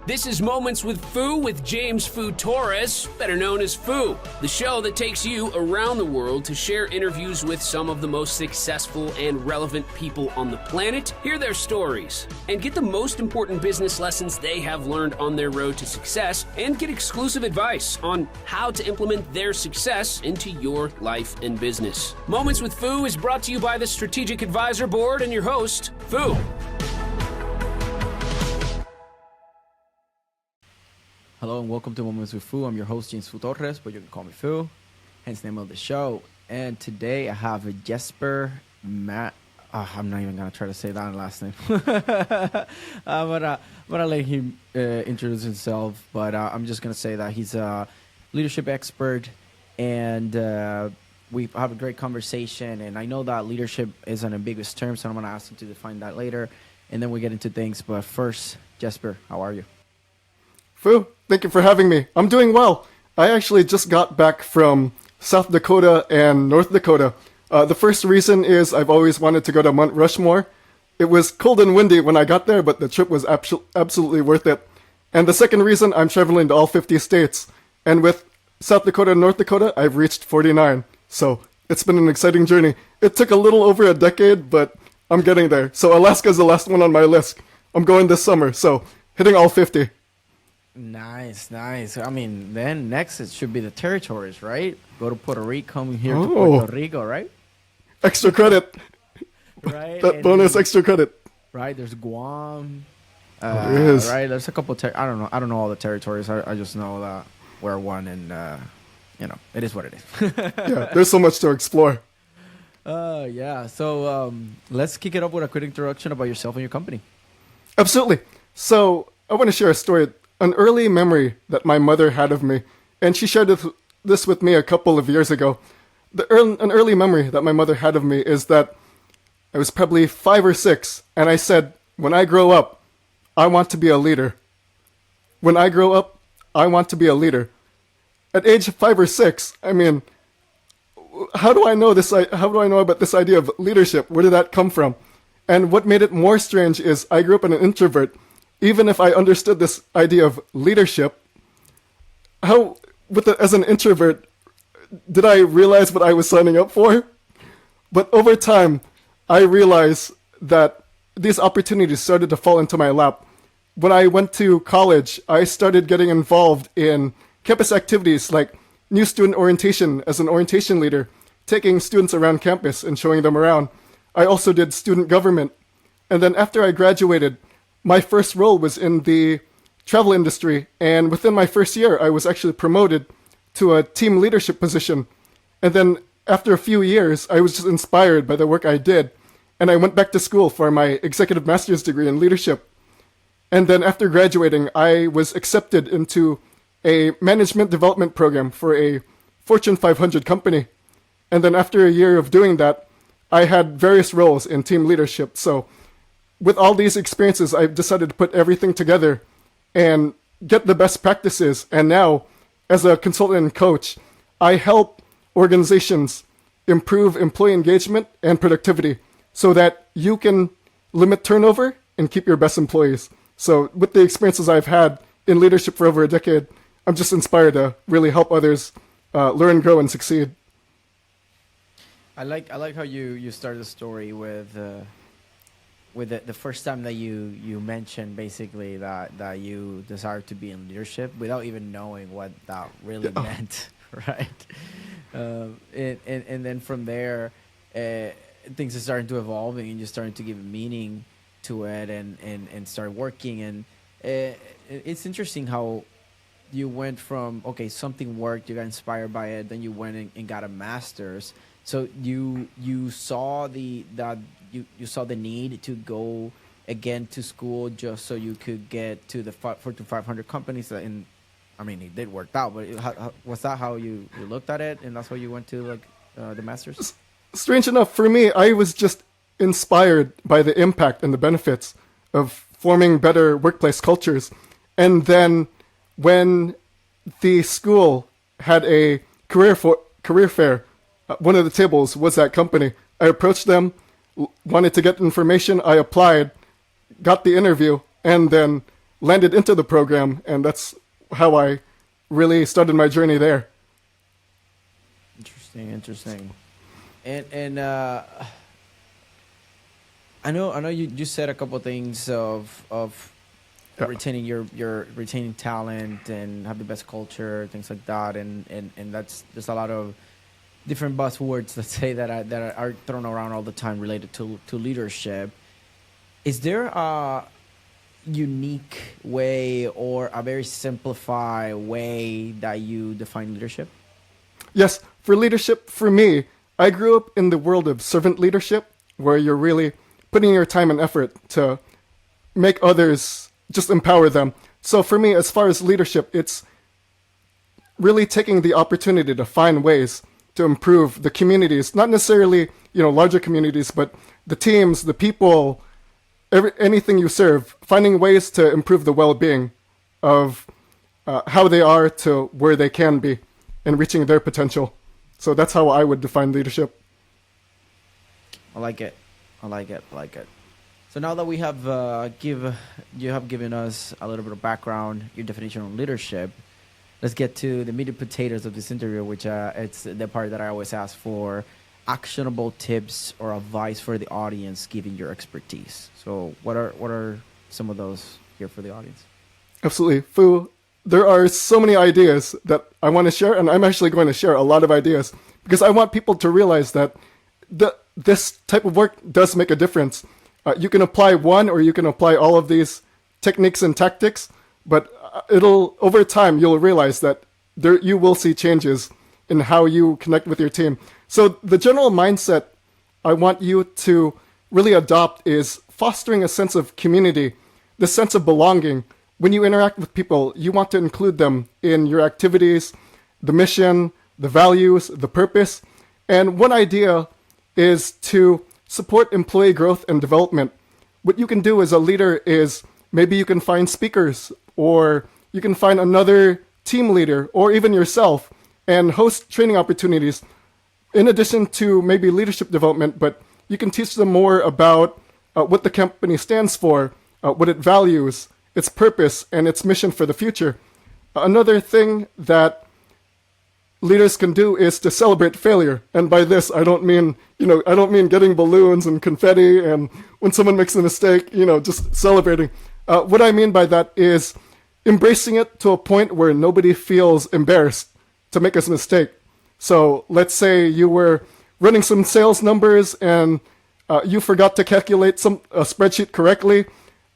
This is Moments with Foo with James Foo Torres, better known as Foo, the show that takes you around the world to share interviews with some of the most successful and relevant people on the planet, hear their stories, and get the most important business lessons they have learned on their road to success, and get exclusive advice on how to implement their success into your life and business. Moments with Foo is brought to you by the Strategic Advisor Board and your host, Foo. Hello and welcome to Moments with Foo. I'm your host, James Foo Torres, but you can call me Foo, hence the name of the show. And today I have a Jessper I'm not even going to try to say that last name. I'm gonna let him introduce himself, but I'm just going to say that he's a leadership expert, and we have a great conversation. And I know that leadership is an ambiguous term, so I'm going to ask him to define that later, and then we get into things. But first, Jessper, how are you? Foo, thank you for having me. I'm doing well. I actually just got back from South Dakota and North Dakota. The first reason is I've always wanted to go to Mount Rushmore. It was cold and windy when I got there, but the trip was absolutely worth it. And the second reason, I'm traveling to all 50 states. And with South Dakota and North Dakota, I've reached 49. So it's been an exciting journey. It took a little over a decade, but I'm getting there. So Alaska's the last one on my list. I'm going this summer, so hitting all 50. Nice. I mean, then next it should be the territories, right? Go to Puerto Rico, come here to Puerto Rico, right? Extra credit. Right. That bonus extra credit. Right. There's Guam. There is. Right. There's a couple. I don't know. I don't know all the territories. I just know that we're one, and it is what it is. Yeah. There's so much to explore. Yeah. So let's kick it up with a quick introduction about yourself and your company. Absolutely. So I want to share a story. An early memory that my mother had of me, and she shared this with me a couple of years ago. An early memory that my mother had of me is that I was probably 5 or 6, and I said, when I grow up, I want to be a leader. When I grow up, I want to be a leader. At age 5 or 6, I mean, how do I know about this idea of leadership? Where did that come from? And what made it more strange is I grew up an introvert. Even if I understood this idea of leadership, as an introvert, did I realize what I was signing up for? But over time, I realized that these opportunities started to fall into my lap. When I went to college, I started getting involved in campus activities like new student orientation as an orientation leader, taking students around campus and showing them around. I also did student government. And then after I graduated, my first role was in the travel industry, and within my first year, I was actually promoted to a team leadership position. And then after a few years, I was just inspired by the work I did, and I went back to school for my executive master's degree in leadership. And then after graduating, I was accepted into a management development program for a Fortune 500 company. And then after a year of doing that, I had various roles in team leadership. So with all these experiences, I've decided to put everything together and get the best practices. And now, as a consultant and coach, I help organizations improve employee engagement and productivity so that you can limit turnover and keep your best employees. So with the experiences I've had in leadership for over a decade, I'm just inspired to really help others learn, grow, and succeed. I like how you started the story with the first time that you mentioned basically that you desired to be in leadership without even knowing what that really meant, right? And then from there, things are starting to evolve, and you're starting to give meaning to it and start working. And it's interesting how you went from, okay, something worked, you got inspired by it, then you went and got a master's. So you saw you saw the need to go again to school just so you could get to the Fortune 500 companies. It did work out, but was that how you looked at it, and that's why you went to the masters? Strange enough, for me, I was just inspired by the impact and the benefits of forming better workplace cultures. And then when the school had a career fair, one of the tables was that company. I approached them, wanted to get information. I applied, got the interview, and then landed into the program, and that's how I really started my journey there. Interesting. And I know you said a couple of things of Yeah. retaining your retaining talent and have the best culture, things like that, and that's there's a lot of different buzzwords, let's say, that are thrown around all the time related to leadership. Is there a unique way or a very simplified way that you define leadership? Yes, for leadership, for me, I grew up in the world of servant leadership, where you're really putting your time and effort to make others, just empower them. So for me, as far as leadership, it's really taking the opportunity to find ways to improve the communities, not necessarily, larger communities, but the teams, the people, anything you serve, finding ways to improve the well-being of how they are to where they can be and reaching their potential. So that's how I would define leadership. I like it. So now that we have you have given us a little bit of background, your definition on leadership, let's get to the meat and potatoes of this interview, which it's the part that I always ask for actionable tips or advice for the audience, given your expertise. So what are some of those here for the audience? Absolutely. Fu, there are so many ideas that I want to share, and I'm actually going to share a lot of ideas because I want people to realize that this type of work does make a difference. You can apply one or you can apply all of these techniques and tactics, but over time, you'll realize that you will see changes in how you connect with your team. So the general mindset I want you to really adopt is fostering a sense of community, the sense of belonging. When you interact with people, you want to include them in your activities, the mission, the values, the purpose. And one idea is to support employee growth and development. What you can do as a leader is maybe you can find speakers, or you can find another team leader, or even yourself, and host training opportunities in addition to maybe leadership development, but you can teach them more about what the company stands for, what it values, its purpose, and its mission for the future. Another thing that leaders can do is to celebrate failure. And by this, I don't mean getting balloons and confetti and when someone makes a mistake, just celebrating. What I mean by that is embracing it to a point where nobody feels embarrassed to make a mistake. So let's say you were running some sales numbers and you forgot to calculate a spreadsheet correctly.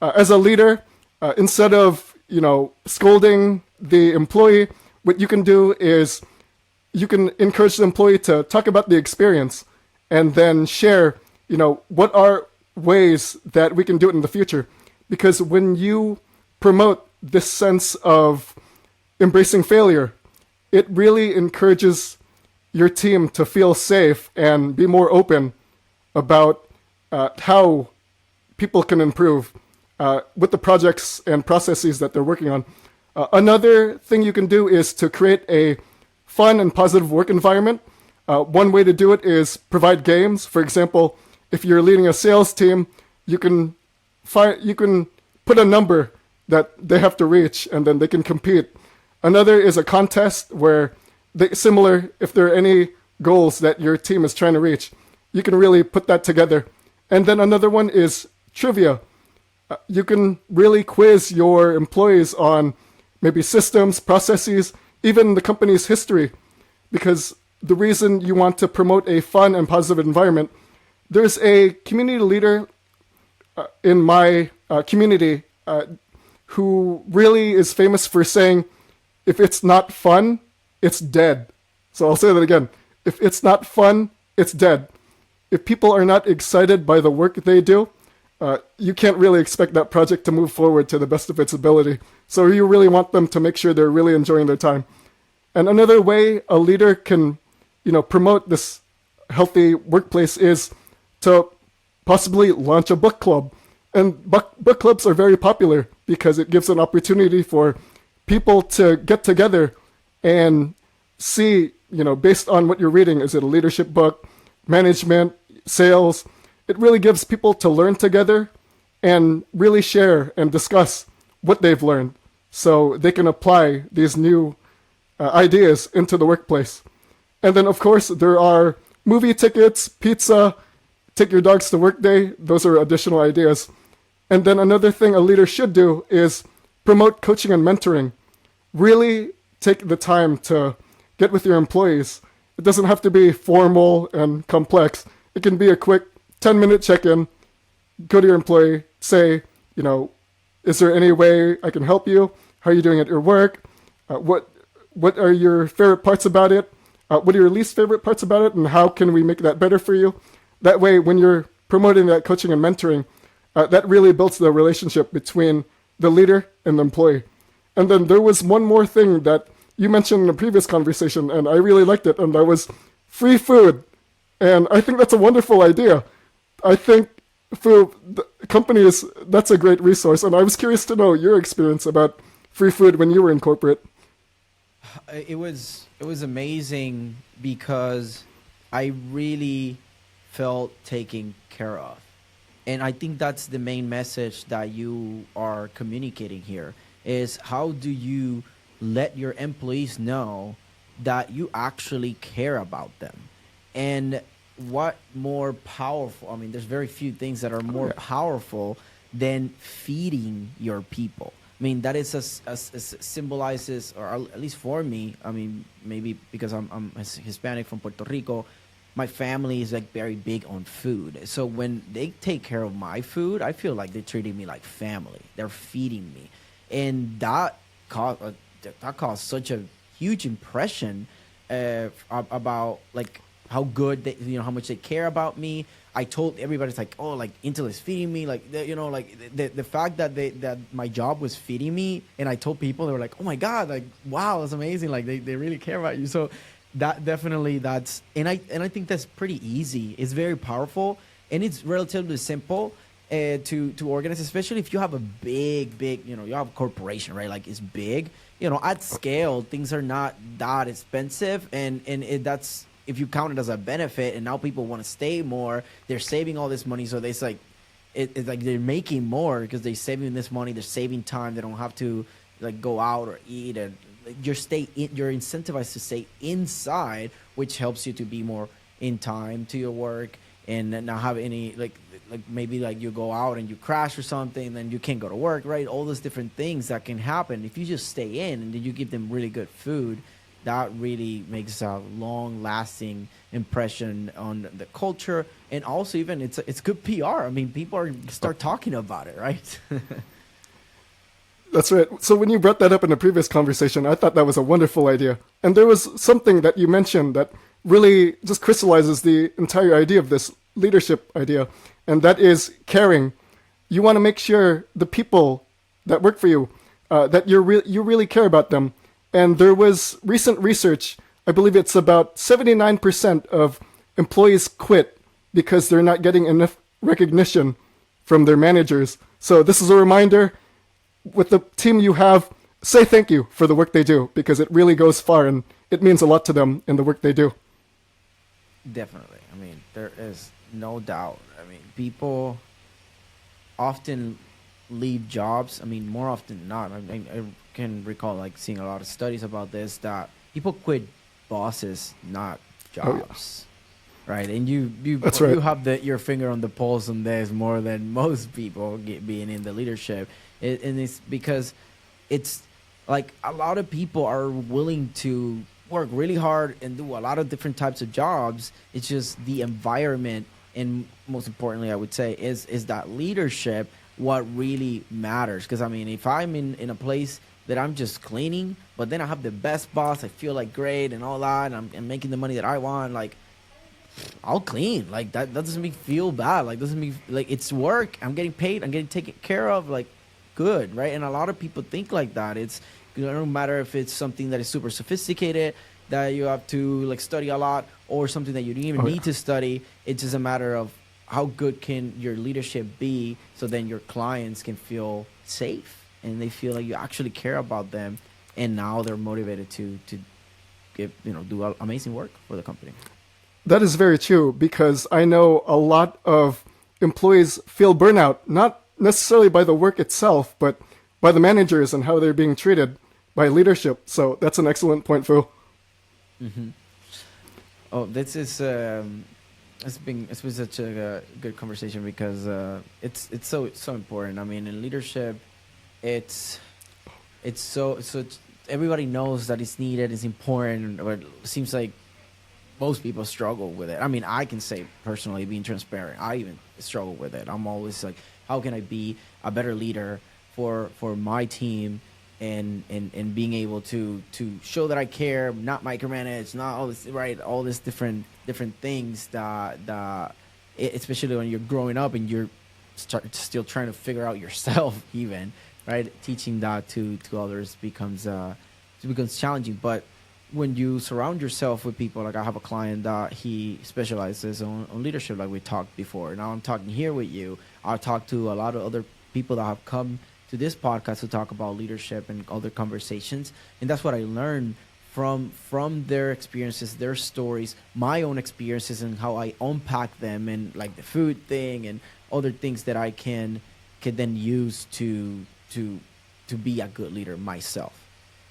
As a leader, instead of scolding the employee, what you can do is you can encourage the employee to talk about the experience and then share, what are ways that we can do it in the future. Because when you promote this sense of embracing failure, it really encourages your team to feel safe and be more open about how people can improve with the projects and processes that they're working on. Another thing you can do is to create a fun and positive work environment. One way to do it is provide games. For example, if you're leading a sales team, you can put a number that they have to reach, and then they can compete. Another is a contest where if there are any goals that your team is trying to reach, you can really put that together. And then another one is trivia. You can really quiz your employees on maybe systems, processes, even the company's history, because the reason you want to promote a fun and positive environment, there's a community leader in my community who really is famous for saying, if it's not fun, it's dead. So I'll say that again. If it's not fun, it's dead. If people are not excited by the work they do, you can't really expect that project to move forward to the best of its ability. So you really want them to make sure they're really enjoying their time. And another way a leader can, promote this healthy workplace is to possibly launch a book club. And book clubs are very popular because it gives an opportunity for people to get together and see, based on what you're reading, is it a leadership book, management, sales? It really gives people to learn together and really share and discuss what they've learned so they can apply these new ideas into the workplace. And then, of course, there are movie tickets, pizza, take your dogs to work day. Those are additional ideas. And then another thing a leader should do is promote coaching and mentoring. Really take the time to get with your employees. It doesn't have to be formal and complex. It can be a quick 10-minute check-in. Go to your employee, say, is there any way I can help you? How are you doing at your work? What are your favorite parts about it? What are your least favorite parts about it? And how can we make that better for you? That way, when you're promoting that coaching and mentoring, that really builds the relationship between the leader and the employee. And then there was one more thing that you mentioned in a previous conversation, and I really liked it, and that was free food. And I think that's a wonderful idea. I think for companies, that's a great resource. And I was curious to know your experience about free food when you were in corporate. It was amazing because I really felt taken care of. And I think that's the main message that you are communicating here is how do you let your employees know that you actually care about them? And what more powerful, I mean, there's very few things that are more powerful than feeding your people. I mean, that is symbolizes, or at least for me, I mean, maybe because I'm Hispanic from Puerto Rico, my family is like very big on food. So when they take care of my food, I feel like they're treating me like family. They're feeding me. And that caused such a huge impression about like how good they, how much they care about me. I told everybody, it's like, oh, like Intel is feeding me, like the fact that that my job was feeding me, and I told people, they were like, oh my god, like wow, that's amazing, like they really care about you. So that definitely and I think that's pretty easy. It's very powerful, and it's relatively simple to organize, especially if you have a big you have a corporation, right? Like it's big, at scale, things are not that expensive, and that's if you count it as a benefit, and now people want to stay more, they're saving all this money, so it's like they're making more because they're saving this money, they're saving time, they don't have to like go out or eat, and you're incentivized to stay inside, which helps you to be more in time to your work and not have any like maybe like you go out and you crash or something, then you can't go to work, right? All those different things that can happen if you just stay in and then you give them really good food. That really makes a long-lasting impression on the culture, and also even it's good PR. I mean, people start talking about it, right? That's right. So when you brought that up in a previous conversation, I thought that was a wonderful idea. And there was something that you mentioned that really just crystallizes the entire idea of this leadership idea, and that is caring. You want to make sure the people that work for you, that you really care about them. And there was recent research, I believe it's about 79% of employees quit because they're not getting enough recognition from their managers. So this is a reminder, with the team you have, say thank you for the work they do, because it really goes far and it means a lot to them in the work they do. Definitely. I mean, there is no doubt. I mean, people often leave jobs. I mean, more often than not. I can recall like seeing a lot of studies about this, that people quit bosses, not jobs. Right? And you That's right. You have your finger on the pulse on this more than most people being in the leadership. And it's because it's like a lot of people are willing to work really hard and do a lot of different types of jobs. It's just the environment, and most importantly, I would say, is that leadership what really matters. Because I mean, if I'm in a place that I'm just cleaning, but then I have the best boss, I feel like great and all that, and I'm making the money that I want, like I'll clean. Like that doesn't make me feel bad. Like doesn't mean like it's work. I'm getting paid. I'm getting taken care of. Like good, right? And a lot of people think like that. It's no matter if it's something that is super sophisticated that you have to like study a lot, or something that you don't even need to study. It's just a matter of how good can your leadership be, so then your clients can feel safe and they feel like you actually care about them, and now they're motivated to give do amazing work for the company. That is very true, because I know a lot of employees feel burnout, not necessarily by the work itself, but by the managers and how they're being treated by leadership. So that's an excellent point, Fu. Mm-hmm. Oh, this is it's been such a good conversation because it's so important. I mean, in leadership, it's everybody knows that it's needed, it's important, but it seems like most people struggle with it. I mean, I can say personally, being transparent, I even struggle with it. I'm always like, how can I be a better leader for my team, and being able to show that I care, not micromanage, not all this, right? All this different things that especially when you're growing up and you're still trying to figure out yourself, even, right? Teaching that to others becomes challenging. But when you surround yourself with people, like I have a client that he specializes on leadership, like we talked before. Now I'm talking here with you. I've talked to a lot of other people that have come to this podcast to talk about leadership and other conversations, and that's what I learned from their experiences, their stories, my own experiences, and how I unpack them, and like the food thing and other things that I can then use to be a good leader myself.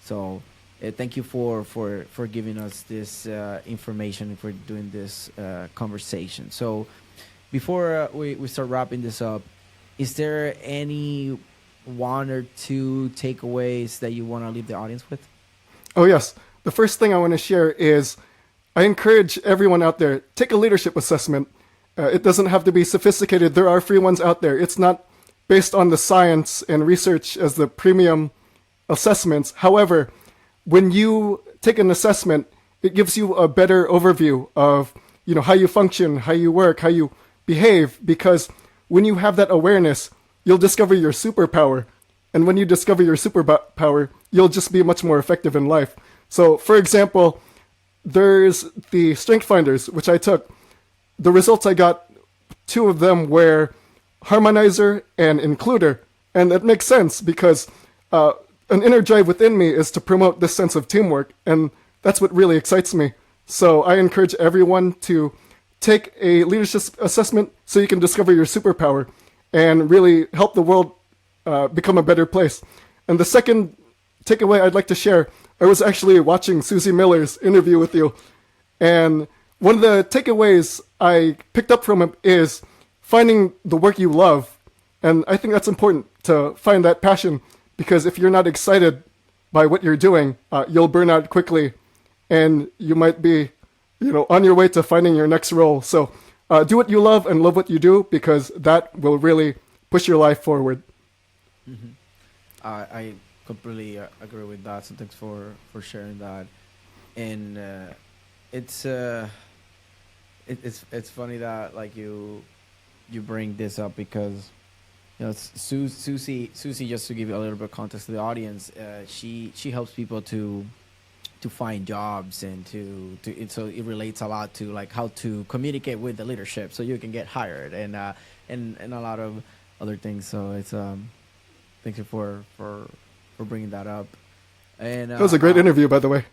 So thank you for giving us this information and for doing this conversation. So before we start wrapping this up, is there any one or two takeaways that you want to leave the audience with? Oh, yes. The first thing I want to share is I encourage everyone out there, take a leadership assessment. It doesn't have to be sophisticated. There are free ones out there. It's not based on the science and research as the premium assessments. However, when you take an assessment, it gives you a better overview of, how you function, how you work, how you behave, because when you have that awareness, you'll discover your superpower. And when you discover your superpower, you'll just be much more effective in life. So, for example, there's the Strength Finders, which I took. The results I got, 2 of them were harmonizer and includer. And that makes sense because an inner drive within me is to promote this sense of teamwork. And that's what really excites me. So I encourage everyone to take a leadership assessment so you can discover your superpower and really help the world become a better place. And the second takeaway I'd like to share, I was actually watching Susie Miller's interview with you, and one of the takeaways I picked up from him is finding the work you love. And I think that's important to find that passion, because if you're not excited by what you're doing, you'll burn out quickly, and you might be, on your way to finding your next role. So do what you love and love what you do, because that will really push your life forward. Mm-hmm. I completely agree with that. So thanks for sharing that. And it's funny that like you bring this up because Susie, just to give you a little bit of context to the audience, she helps people to find jobs and so it relates a lot to like how to communicate with the leadership so you can get hired and a lot of other things. So it's thank you for bringing that up. And that was a great interview, by the way.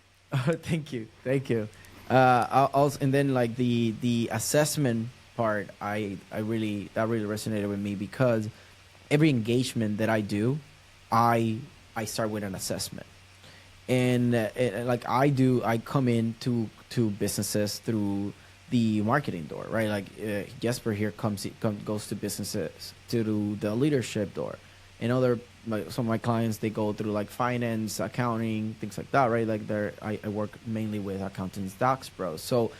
Thank you. Also, and then like the assessment part, that really resonated with me because every engagement that I do, I start with an assessment. And like I come into businesses through the marketing door, right? Like Jessper here goes to businesses through the leadership door, and some of my clients, they go through like finance, accounting, things like that, right? Like I work mainly with accountants, tax pros. So,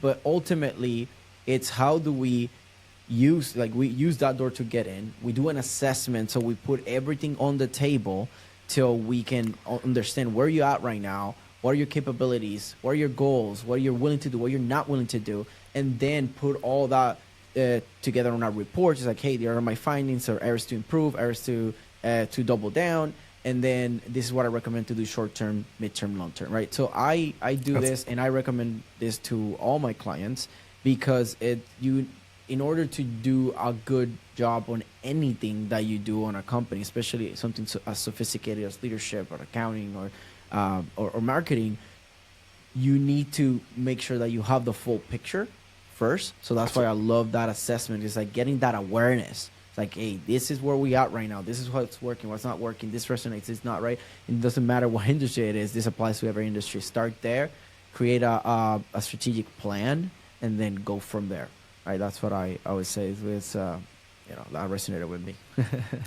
but ultimately, it's how do we use that door to get in. We do an assessment, so we put everything on the table till we can understand where you're at right now, what are your capabilities, what are your goals, what you're willing to do, what you're not willing to do, and then put all that together on our report. It's like, hey, there are my findings, or areas to improve, areas to double down, and then this is what I recommend to do short-term, mid-term, long-term, right? So I do this, and I recommend this to all my clients because in order to do a good job on anything that you do on a company, especially something as sophisticated as leadership or accounting or marketing, you need to make sure that you have the full picture first. So that's why I love that assessment. It's like getting that awareness It's like, hey, this is where we at right now. This is what's working, what's not working. This resonates, it's not right. And it doesn't matter what industry it is. This applies to every industry. Start there, create a strategic plan, and then go from there. Right? That's what I always say. It's that resonated with me.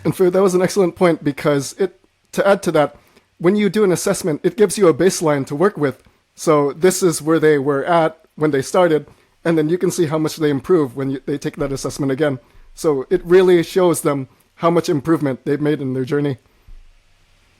And that was an excellent point, because to add to that, when you do an assessment, it gives you a baseline to work with. So this is where they were at when they started, and then you can see how much they improve when they take that assessment again. So it really shows them how much improvement they've made in their journey.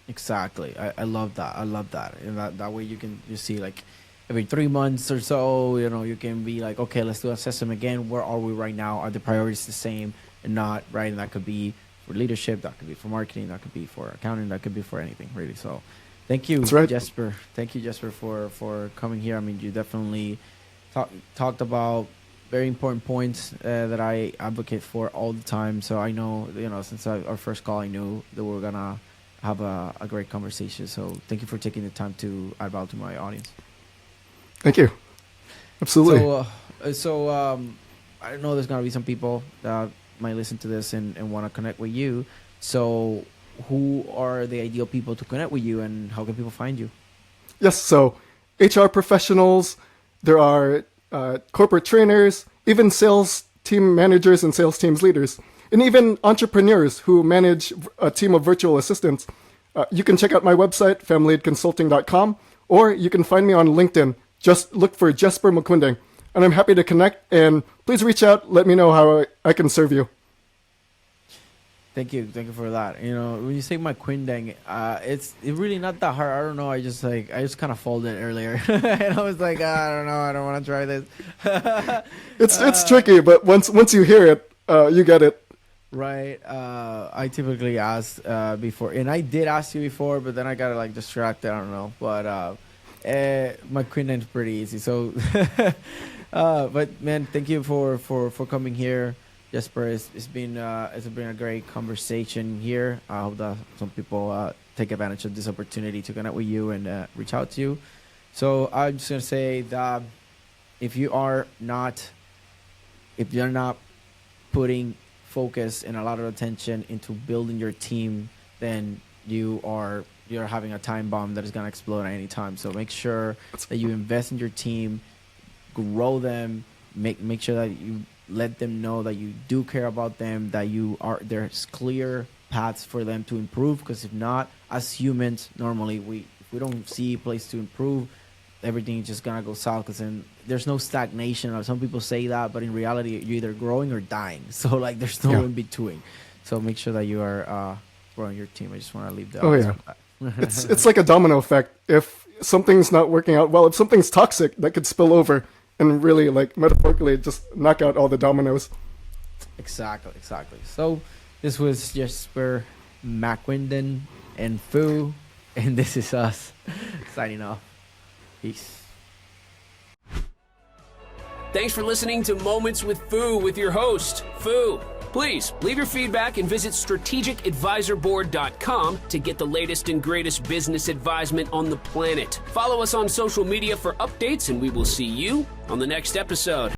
Exactly. I love that. And that way you see, like, every 3 months or so, you can be like, okay, let's do an assessment again. Where are we right now? Are the priorities the same and not, right? And that could be for leadership, that could be for marketing, that could be for accounting, that could be for anything, really. So thank you, That's right. Jessper. Thank you, Jessper, for coming here. I mean, you definitely talked about very important points that I advocate for all the time. So I know, since our first call, I knew that we were going to have a great conversation. So thank you for taking the time to add value to my audience. Thank you. Absolutely. So I know there's going to be some people that might listen to this and want to connect with you. So who are the ideal people to connect with you, and how can people find you? Yes, so HR professionals, there are corporate trainers, even sales team managers and sales teams leaders, and even entrepreneurs who manage a team of virtual assistants. You can check out my website, familyconsulting.com, or you can find me on LinkedIn. Just look for Jessper Maquindang, and I'm happy to connect. And please reach out. Let me know how I can serve you. Thank you for that. When you say Maquindang, it's really not that hard. I don't know. I just kind of folded earlier, and I was like, I don't know. I don't want to try this. It's tricky, but once you hear it, you get it. Right. I typically ask before, and I did ask you before, but then I got distracted. I don't know, but Maquindang's pretty easy. So, but man, thank you for coming here. Jessper, it's been a great conversation here. I hope that some people take advantage of this opportunity to connect with you and reach out to you. So I'm just gonna say that if you're not putting focus and a lot of attention into building your team, then you're having a time bomb that is gonna explode at any time. So make sure that you invest in your team, grow them, make sure that you let them know that you do care about them, that there's clear paths for them to improve. Because if not, as humans, normally if we don't see a place to improve, everything is just gonna go south. Because then there's no stagnation. Some people say that, but in reality, you're either growing or dying. So there's no in between. So make sure that you are growing your team. I just want to leave that. Oh yeah, it's like a domino effect. If something's not working out well, if something's toxic, that could spill over and really, metaphorically, just knock out all the dominoes. Exactly. So this was Jessper Maquindang and Fu, and this is us signing off. Peace. Thanks for listening to Moments with Fu with your host, Fu. Please leave your feedback and visit strategicadvisorboard.com to get the latest and greatest business advisement on the planet. Follow us on social media for updates, and we will see you on the next episode.